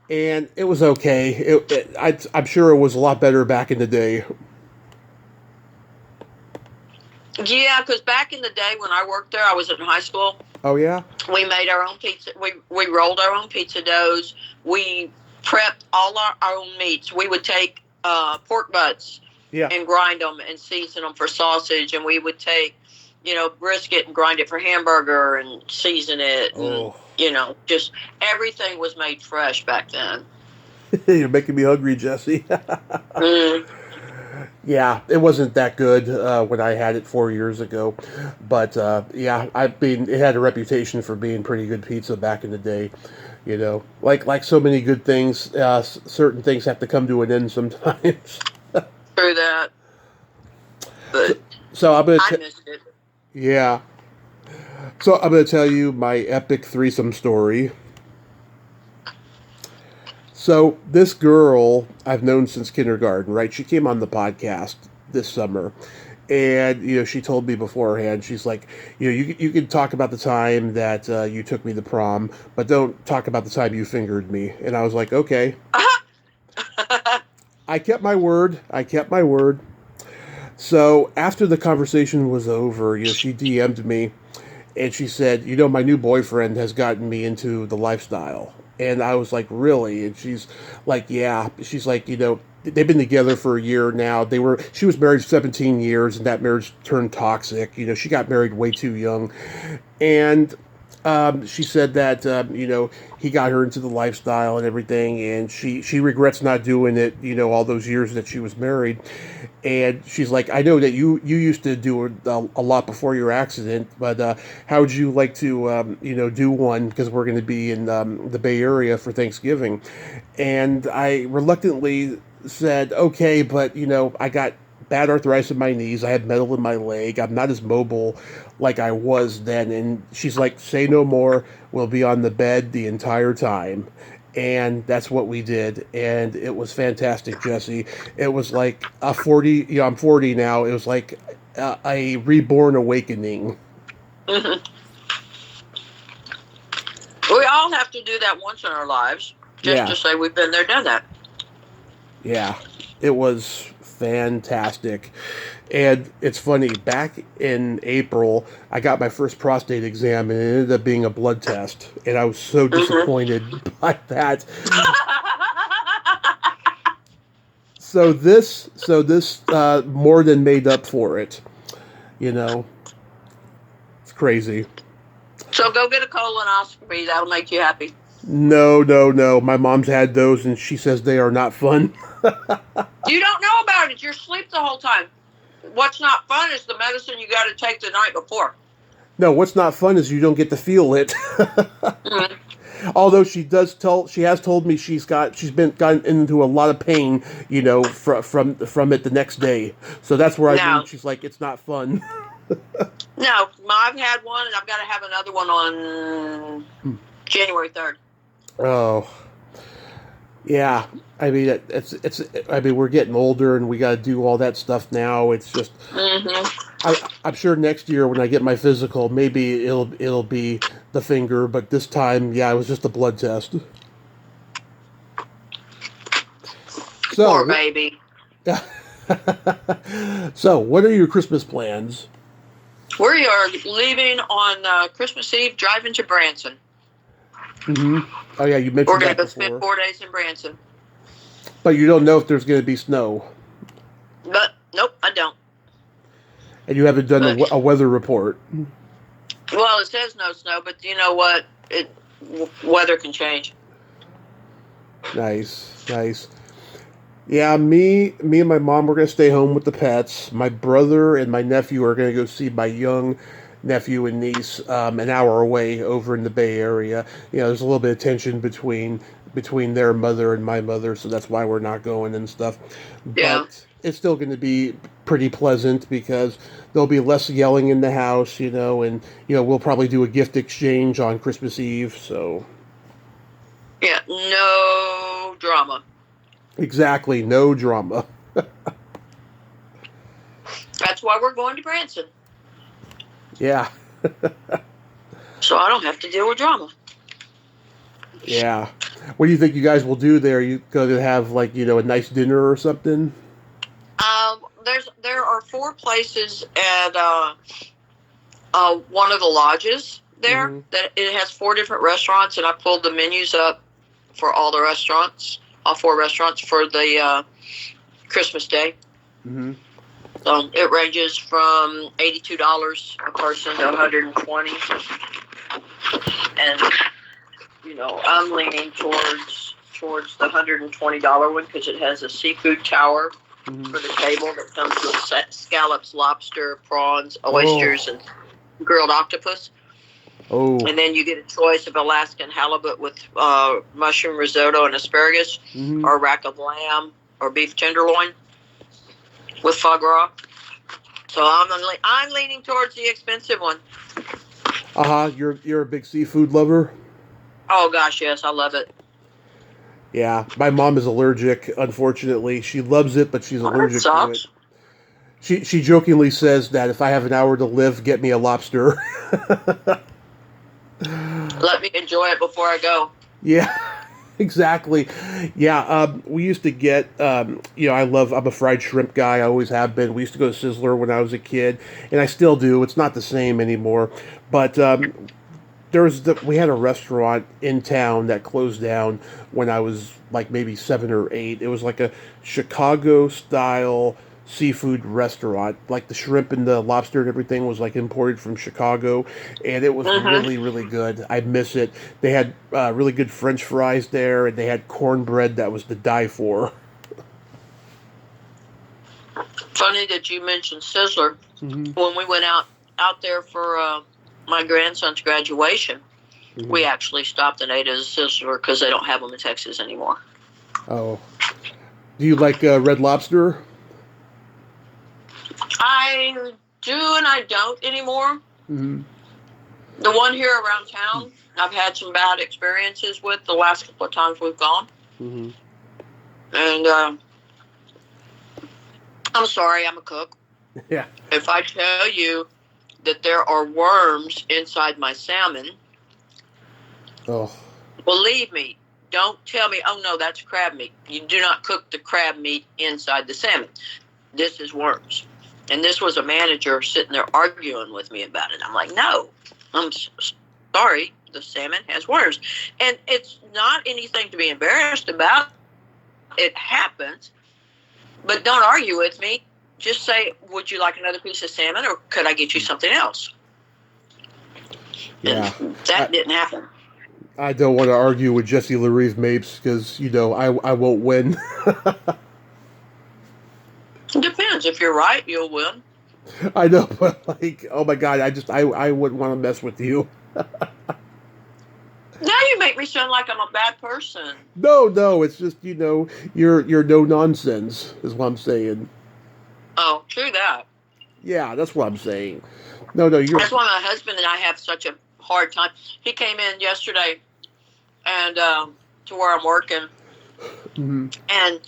And it was okay. I'm sure it was a lot better back in the day.
Yeah, because back in the day when I worked there, I was in high school.
Oh, yeah?
We made our own pizza. We rolled our own pizza doughs. We prepped all our own meats. We would take pork butts and grind them and season them for sausage. And we would take, you know, brisket and grind it for hamburger and season it. And, you know, just everything was made fresh back then.
You're making me hungry, Jessie. Yeah, it wasn't that good when I had it 4 years ago. But, yeah, I mean, it had a reputation for being pretty good pizza back in the day. You know, like so many good things, certain things have to come to an end sometimes.
True that. But
so I
missed it.
Yeah. So I'm going to tell you my epic threesome story. So this girl I've known since kindergarten, right? She came on the podcast this summer. And, you know, she told me beforehand, she's like, you know, you can talk about the time that you took me to prom, but don't talk about the time you fingered me. And I was like, okay. I kept my word. So after the conversation was over, you know, she DM'd me and she said, you know, my new boyfriend has gotten me into the lifestyle. And I was like, really? And she's like, yeah. She's like, you know, they've been together for a year now. She was married 17 years and that marriage turned toxic. You know, she got married way too young. And She said that he got her into the lifestyle and everything, and she regrets not doing it. All those years that she was married, and she's like, I know that you used to do it a lot before your accident, but how would you like to do one, because we're going to be in the Bay Area for Thanksgiving, and I reluctantly said okay, but I got bad arthritis in my knees. I had metal in my leg. I'm not as mobile like I was then. And she's like, say no more. We'll be on the bed the entire time. And that's what we did. And it was fantastic, Jesse. It was like a 40, I'm 40 now. It was like a reborn awakening.
Mm-hmm. We all have to do that once in our lives, just to say we've been there, done that.
Yeah, it was fantastic. And it's funny, back in April, I got my first prostate exam, and it ended up being a blood test. And I was so disappointed by that. So this more than made up for it. It's crazy.
So go get a colonoscopy. That'll make you happy.
No. My mom's had those, and she says they are not fun.
You don't know about it. You're asleep the whole time. What's not fun is the medicine you got to take the night before.
No, what's not fun is you don't get to feel it. Mm-hmm. Although she has told me she's gotten into a lot of pain, from it the next day. So that's where I mean, she's like, it's not fun.
No, I've had one, and I've got to have another one on January 3rd.
Oh, yeah. I mean, I mean, we're getting older, and we got to do all that stuff now. It's just, I'm sure next year when I get my physical, maybe it'll be the finger, but this time, it was just a blood test. So,
poor baby.
So, what are your Christmas plans?
We are leaving on Christmas Eve, driving to Branson.
Mm-hmm. Oh yeah, you mentioned
we're going
to
go spend 4 days in Branson.
But you don't know if there's going to be snow.
But nope, I don't.
And you haven't done a weather report.
Well, it says no snow, but you know what? Weather can change.
Nice. Yeah, me and my mom, we're going to stay home with the pets. My brother and my nephew are going to go see my young nephew and niece an hour away over in the Bay Area. There's a little bit of tension between their mother and my mother, so that's why we're not going and stuff.
Yeah.
But it's still going to be pretty pleasant because there'll be less yelling in the house, and we'll probably do a gift exchange on Christmas Eve, so.
Yeah, no drama.
Exactly, no drama.
That's why we're going to Branson.
Yeah.
So I don't have to deal with drama.
Yeah. What do you think you guys will do there? Are you going to have a nice dinner or something?
There are 4 places at one of the lodges there that it has 4 different restaurants, and I pulled the menus up for all the restaurants, all 4 restaurants for the Christmas Day. Mm-hmm. So it ranges from $82 a person to $120, and I'm leaning towards the $120 one because it has a seafood tower for the table that comes with scallops, lobster, prawns, oysters, and grilled octopus. Oh. And then you get a choice of Alaskan halibut with mushroom risotto and asparagus, or a rack of lamb or beef tenderloin with foie gras. So I'm leaning towards the expensive one.
You're a big seafood lover?
Oh gosh, yes, I love it.
Yeah, my mom is allergic, unfortunately. She loves it, but she's allergic to it. She jokingly says that if I have an hour to live, get me a lobster.
Let me enjoy it before I go.
Yeah, exactly. Yeah, we used to get, I'm a fried shrimp guy. I always have been. We used to go to Sizzler when I was a kid, and I still do. It's not the same anymore. But we had a restaurant in town that closed down when I was like maybe 7 or 8. It was like a Chicago-style seafood restaurant. Like the shrimp and the lobster and everything was like imported from Chicago, and it was
Mm-hmm.
really, really good. I miss it. They had really good French fries there, and they had cornbread that was to die for.
Funny that you mentioned Sizzler.
Hmm.
When we went out there for my grandson's graduation,
Hmm.
we actually stopped and ate at a Sizzler because they don't have them in Texas anymore.
Oh, do you like Red Lobster?
I do and I don't anymore.
Hmm.
The one here around town, I've had some bad experiences with the last couple of times we've gone.
Hmm.
And I'm sorry, I'm a cook.
Yeah.
If I tell you that there are worms inside my salmon,
Oh.
believe me, don't tell me, oh no, that's crab meat. You do not cook the crab meat inside the salmon. This is worms. And this was a manager sitting there arguing with me about it. I'm like, no, I'm sorry, the salmon has worms. And it's not anything to be embarrassed about. It happens. But don't argue with me. Just say, would you like another piece of salmon or could I get you something else?
Yeah.
And that didn't happen.
I don't want to argue with Jessie LaRive Mapes because, I won't win.
It depends. If you're right, you'll win.
I know, but like, oh my God, I wouldn't want to mess with you.
Now you make me sound like I'm a bad person.
No, it's just, you're no nonsense, is what I'm saying.
Oh, true that.
Yeah, that's what I'm saying. No, you're.
That's why my husband and I have such a hard time. He came in yesterday and to where I'm working,
Mhm.
and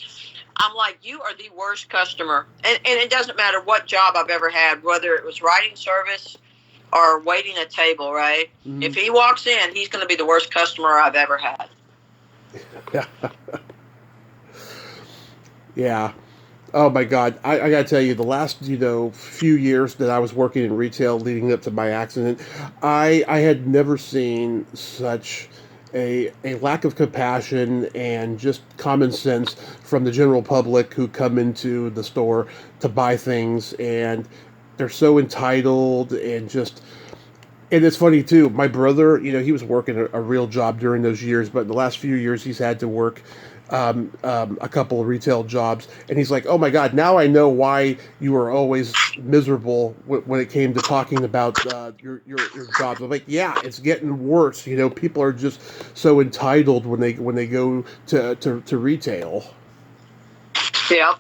I'm like, you are the worst customer. And it doesn't matter what job I've ever had, whether it was writing service or waiting a table, right?
Mhm.
If he walks in, he's going to be the worst customer I've ever had.
Yeah. Oh my God, I gotta tell you, the last few years that I was working in retail leading up to my accident, I had never seen such a lack of compassion and just common sense from the general public who come into the store to buy things, and they're so entitled and just. And it's funny too. My brother, he was working a real job during those years, but in the last few years, he's had to work a couple of retail jobs, and he's like, "Oh my God, now I know why you were always miserable when it came to talking about your jobs." I'm like, "Yeah, it's getting worse. People are just so entitled when they go to retail."
Yeah.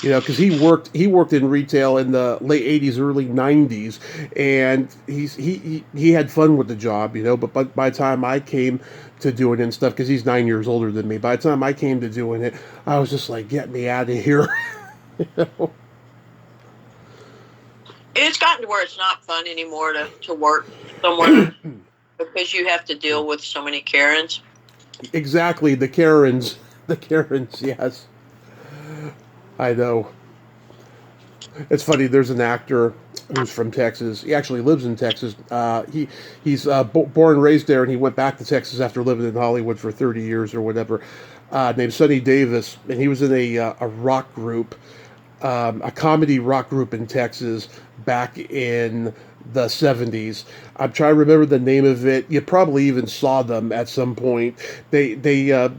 Because he worked in retail in the late '80s, early '90s, and he had fun with the job. But by the time I came to doing it and stuff, because he's 9 years older than me, by the time I came to doing it, I was just like, get me out of here. you know?
It's gotten to where it's not fun anymore to work somewhere because you have to deal with so many Karens.
Exactly, the Karens. The Karens, yes. I know. It's funny. There's an actor who's from Texas. He actually lives in Texas. He's born and raised there, and he went back to Texas after living in Hollywood for 30 years or whatever. Named Sonny Davis, and he was in a rock group, a comedy rock group in Texas back in the '70s. I'm trying to remember the name of it. You probably even saw them at some point. They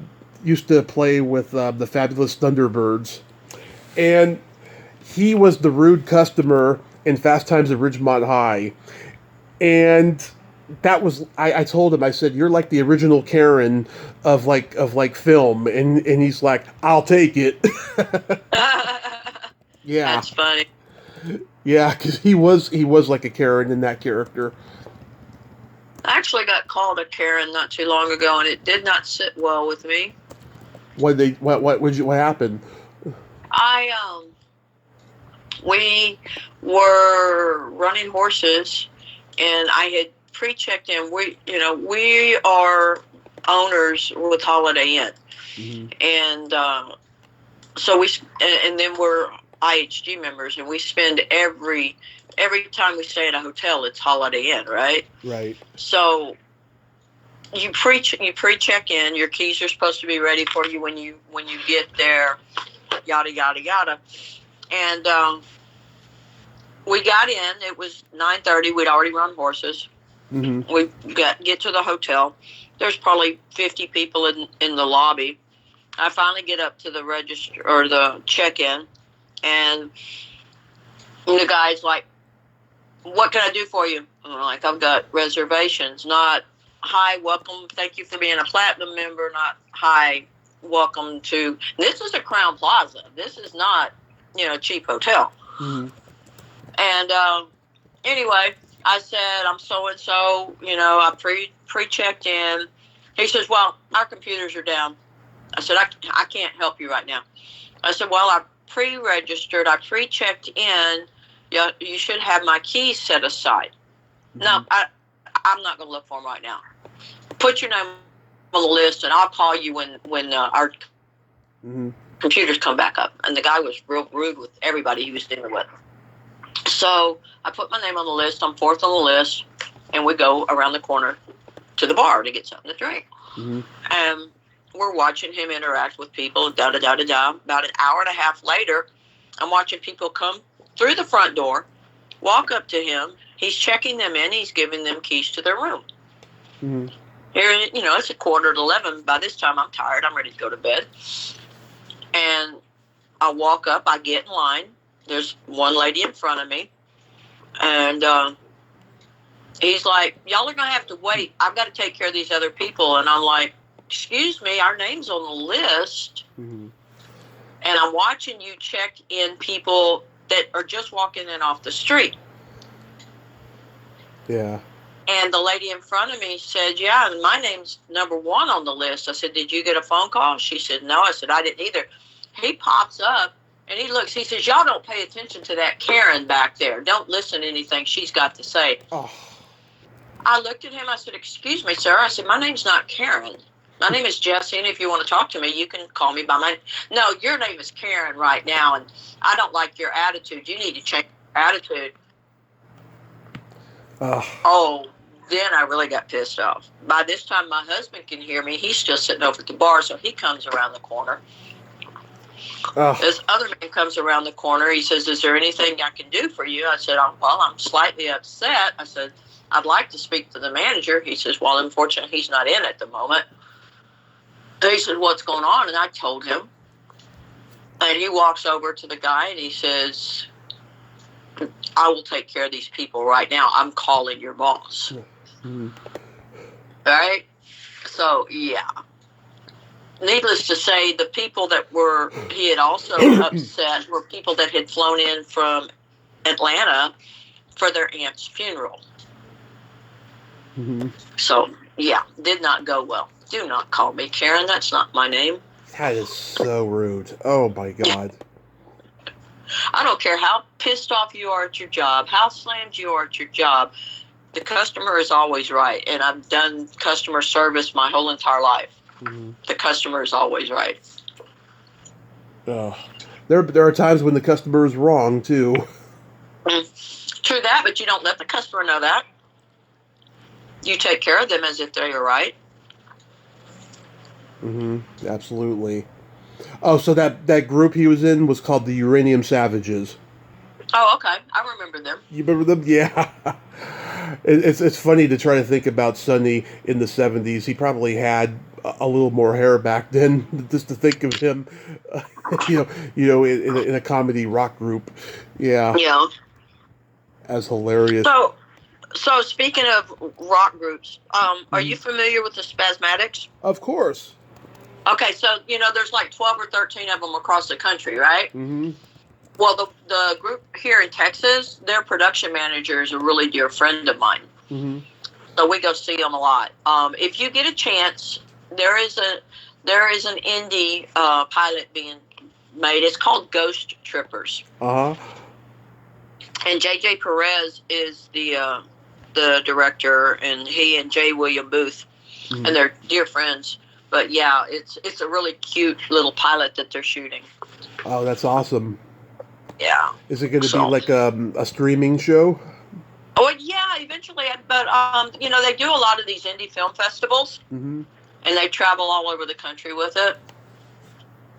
used to play with the Fabulous Thunderbirds, and he was the rude customer in Fast Times at Ridgemont High. And that was I told him, I said, "You're like the original Karen of film," and he's like, "I'll take it." Yeah.
That's funny.
Yeah, because he was like a Karen in that character.
I actually got called a Karen not too long ago, and it did not sit well with me.
What happened?
We were running horses, and I had pre-checked in. We are owners with Holiday Inn,
Mm-hmm.
and so and then we're IHG members, and we spend every time we stay in a hotel, it's Holiday Inn, right?
Right.
So you pre-check in. Your keys are supposed to be ready for you when you get there. yada, yada, yada. And we got in. It was 9:30. We'd already run horses.
Mm-hmm.
We get to the hotel. There's probably 50 people in the lobby. I finally get up to the register or the check-in, and the guy's like, "What can I do for you?" And I'm like, "I've got reservations." Not, "Hi, welcome, thank you for being a platinum member." Not, "Hi, welcome to." This is a Crown Plaza. This is not, a cheap hotel.
Mm-hmm.
And anyway, I said, "I'm so and so. I pre-checked in." He says, "Well, our computers are down." I said, I can't help you right now." I said, "Well, I pre-registered. I pre-checked in. You should have my keys set aside." Mm-hmm. "No, I'm not going to look for them right now. Put your name on the list, and I'll call you when our
mm-hmm.
computers come back up." And the guy was real rude with everybody he was dealing with. So I put my name on the list. I'm fourth on the list, and we go around the corner to the bar to get something to drink.
Mm-hmm.
And we're watching him interact with people, da-da-da-da-da. About an hour and a half later, I'm watching people come through the front door, walk up to him. He's checking them in. He's giving them keys to their room.
Mm-hmm.
Here, it's 11:15. By this time, I'm tired. I'm ready to go to bed. And I walk up. I get in line. There's one lady in front of me. And he's like, "Y'all are going to have to wait. I've got to take care of these other people." And I'm like, "Excuse me, our name's on the list."
Mm-hmm.
And I'm watching you check in people that are just walking in off the street.
Yeah.
And the lady in front of me said, "Yeah, and my name's number 1 on the list." I said, "Did you get a phone call?" She said, "No." I said, "I didn't either." He pops up and he looks. He says, "Y'all don't pay attention to that Karen back there. Don't listen to anything she's got to say."
Oh.
I looked at him. I said, "Excuse me, sir." I said, "My name's not Karen. My name is Jessie, and if you want to talk to me, you can call me by my name." "No, your name is Karen right now, and I don't like your attitude. You need to change your attitude." Oh, then I really got pissed off. By this time, my husband can hear me. He's still sitting over at the bar, so he comes around the corner. This other man comes around the corner. He says, "Is there anything I can do for you?" I said, "Well, I'm slightly upset." I said, "I'd like to speak to the manager." He says, "Well, unfortunately, he's not in at the moment." He said, "What's going on?" And I told him. And he walks over to the guy and he says, "I will take care of these people right now. I'm calling your boss."
Mm-hmm.
All right? So, yeah. Needless to say, the people that he had also upset were people that had flown in from Atlanta for their aunt's funeral.
Mm-hmm.
So, yeah, did not go well. Do not call me Karen. That's not my name.
That is so rude. Oh, my God.
I don't care how pissed off you are at your job, how slammed you are at your job. The customer is always right. And I've done customer service my whole entire life.
Mm-hmm.
The customer is always right.
There are times when the customer is wrong, too.
True that, but you don't let the customer know that. You take care of them as if they are right.
Mm-hmm. Absolutely. Oh, so that group he was in was called the Uranium Savages.
Oh, okay. I remember them.
You remember them? Yeah. It's funny to try to think about Sonny in the 70s. He probably had a little more hair back then, just to think of him, in a comedy rock group. Yeah.
Yeah.
As hilarious.
So speaking of rock groups, are you familiar with the Spasmatics?
Of course.
Okay, so, there's like 12 or 13 of them across the country, right?
Mm-hmm.
Well, the group here in Texas, their production manager is a really dear friend of mine.
Mm-hmm.
So we go see them a lot. If you get a chance, there is an indie pilot being made. It's called Ghost Trippers.
Uh-huh.
And J.J. Perez is the director, and he and J. William Booth, and they're dear friends. But yeah, it's a really cute little pilot that they're shooting.
Oh, that's awesome.
Yeah.
Is it going to be like a streaming show?
Oh, yeah, eventually. But, they do a lot of these indie film festivals,
mm-hmm.
and they travel all over the country with it.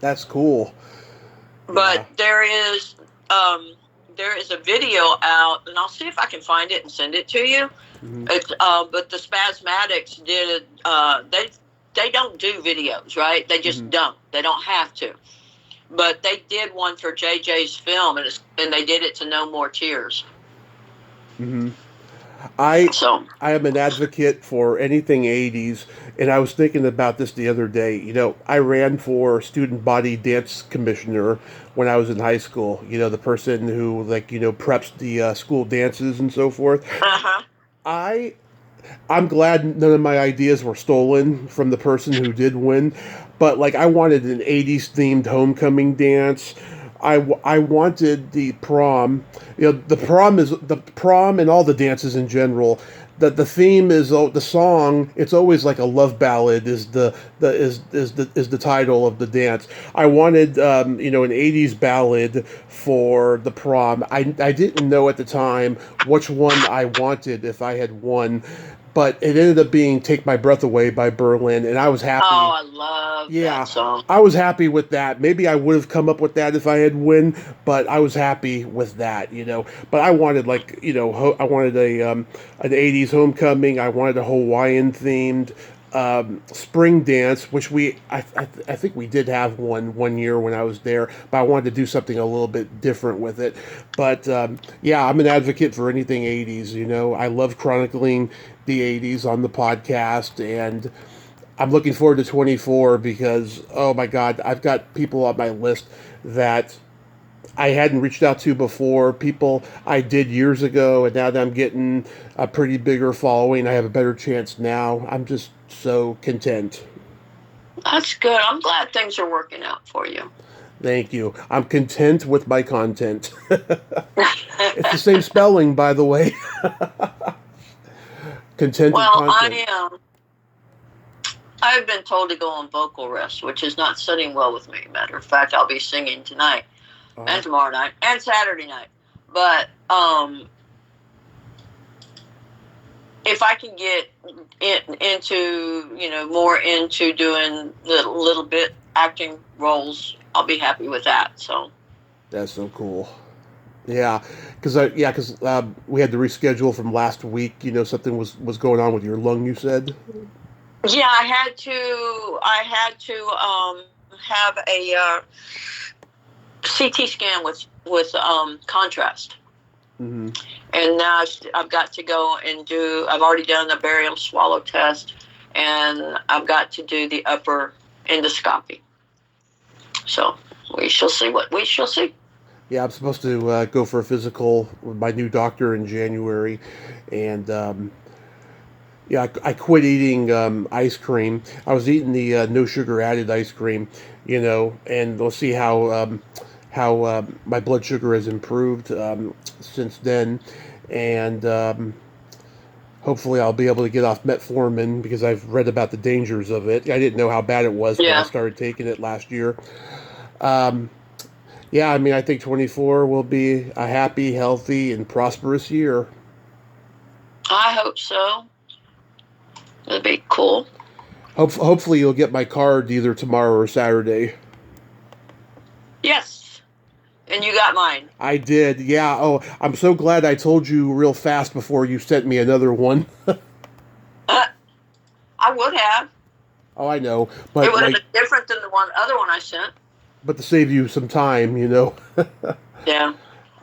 That's cool.
But there is a video out, and I'll see if I can find it and send it to you.
Mm-hmm.
It's but the Spasmatics did they don't do videos, right? They just don't. They don't have to. But they did one for JJ's film, and they did it to No More Tears.
Mm-hmm. I am an advocate for anything 80s, and I was thinking about this the other day. You know, I ran for student body dance commissioner when I was in high school. You know, the person who, like, you know, preps the school dances and so forth.
Uh-huh.
I'm glad none of my ideas were stolen from the person who did win, but like I wanted an 80s themed homecoming dance. I wanted the prom. You know, the prom and all the dances in general. The theme is the song. It's always like a love ballad. Is the title of the dance. I wanted you know, an 80s ballad for the prom. I didn't know at the time which one I wanted if I had won. But it ended up being "Take My Breath Away" by Berlin, and I was happy.
Oh, I love that song.
I was happy with that. Maybe I would have come up with that if I had won, but I was happy with that, you know. But I wanted, like, you know, I wanted an '80s homecoming. I wanted a Hawaiian themed spring dance, which I think we did have one year when I was there, but I wanted to do something a little bit different with it. But yeah, I'm an advocate for anything 80s. You know, I love chronicling the 80s on the podcast, and I'm looking forward to 24 because, oh my God, I've got people on my list that I hadn't reached out to before, people I did years ago, and now that I'm getting a pretty bigger following, I have a better chance now. I'm just so content.
That's good. I'm glad things are working out for you.
Thank you. I'm content with my content. It's the same spelling, by the way. Content and content.
I've been told to go on vocal rest, which is not sitting well with me. Matter of fact, I'll be singing tonight and tomorrow night and Saturday night. But if I can get into, you know, more into doing little bit acting roles, I'll be happy with that. So
that's so cool. Yeah, because we had to reschedule from last week. You know, something was going on with your lung, you said.
Yeah, I had to have a CT scan with contrast.
Mm-hmm.
And now I've got to go and I've already done the barium swallow test, and I've got to do the upper endoscopy. So we shall see what we shall see.
Yeah, I'm supposed to go for a physical with my new doctor in January, and yeah, I quit eating ice cream. I was eating the no sugar added ice cream, you know, and we'll see how my blood sugar has improved since then, and hopefully I'll be able to get off metformin because I've read about the dangers of it. I didn't know how bad it was when I started taking it last year. Yeah, I mean, I think 24 will be a happy, healthy, and prosperous year.
I hope so. It'll be cool.
Hopefully you'll get my card either tomorrow or Saturday.
Yes. And you got mine.
I did, yeah. Oh, I'm so glad I told you real fast before you sent me another one.
I would have.
Oh, I know. But
it would have been different than the other one I sent.
But to save you some time, you know.
Yeah.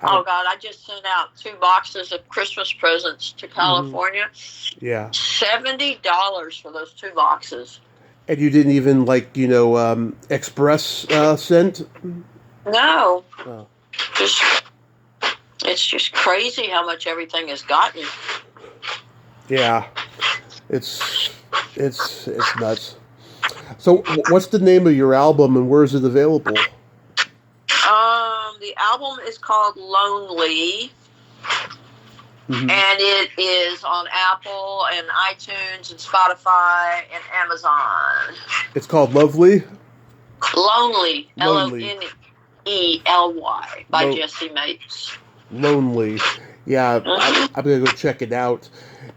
Oh, God, I just sent out 2 boxes of Christmas presents to California.
Yeah.
$70 for those 2 boxes.
And you didn't even, like, you know, express sent?
No. Oh. It's just crazy how much everything has gotten.
Yeah. It's nuts. So, what's the name of your album and where is it available?
The album is called Lonely, and it is on Apple and iTunes and Spotify and Amazon.
It's called Lovely?
Lonely. Lonely. Lonely by Jessie Mapes.
Lonely. Yeah, I'm going to go check it out.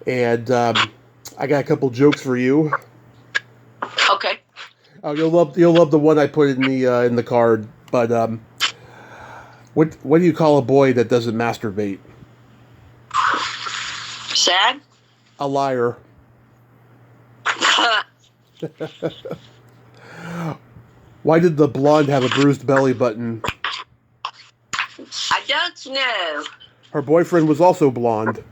And I got a couple jokes for you.
Okay.
Oh, you'll love the one I put in the card. But What do you call a boy that doesn't masturbate?
Sad?
A liar. Why did the blonde have a bruised belly button?
I don't know.
Her boyfriend was also blonde.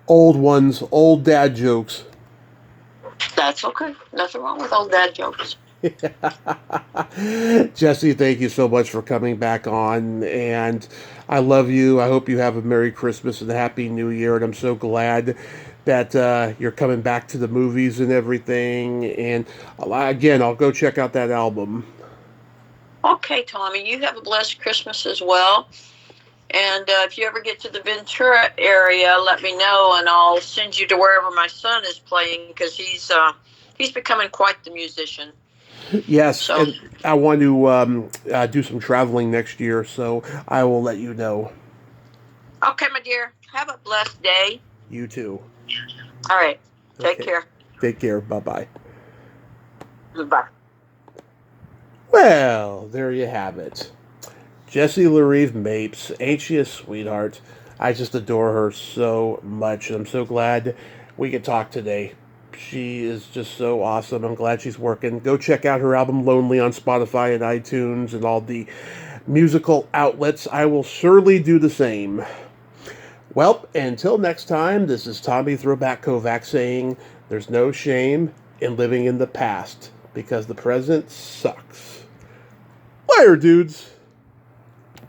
Old ones, old dad jokes.
That's okay. Nothing wrong with old dad jokes.
Jessie, thank you so much for coming back on, and I love you. I hope you have a Merry Christmas and a Happy New Year, and I'm so glad that you're coming back to the movies and everything. And again, I'll go check out that album.
Okay, Tommy, you have a blessed Christmas as well. And if you ever get to the Ventura area, let me know, and I'll send you to wherever my son is playing, because he's becoming quite the musician.
Yes, so, and I want to do some traveling next year, so I will let you know.
Okay, my dear. Have a blessed day.
You too.
All right. Take care.
Take care. Bye-bye.
Goodbye.
Well, there you have it. Jessie LaRive Mapes, ain't she a sweetheart? I just adore her so much, and I'm so glad we could talk today. She is just so awesome. I'm glad she's working. Go check out her album Lonely on Spotify and iTunes and all the musical outlets. I will surely do the same. Well, until next time, this is Tommy Throwback Kovac saying there's no shame in living in the past because the present sucks. Later, dudes.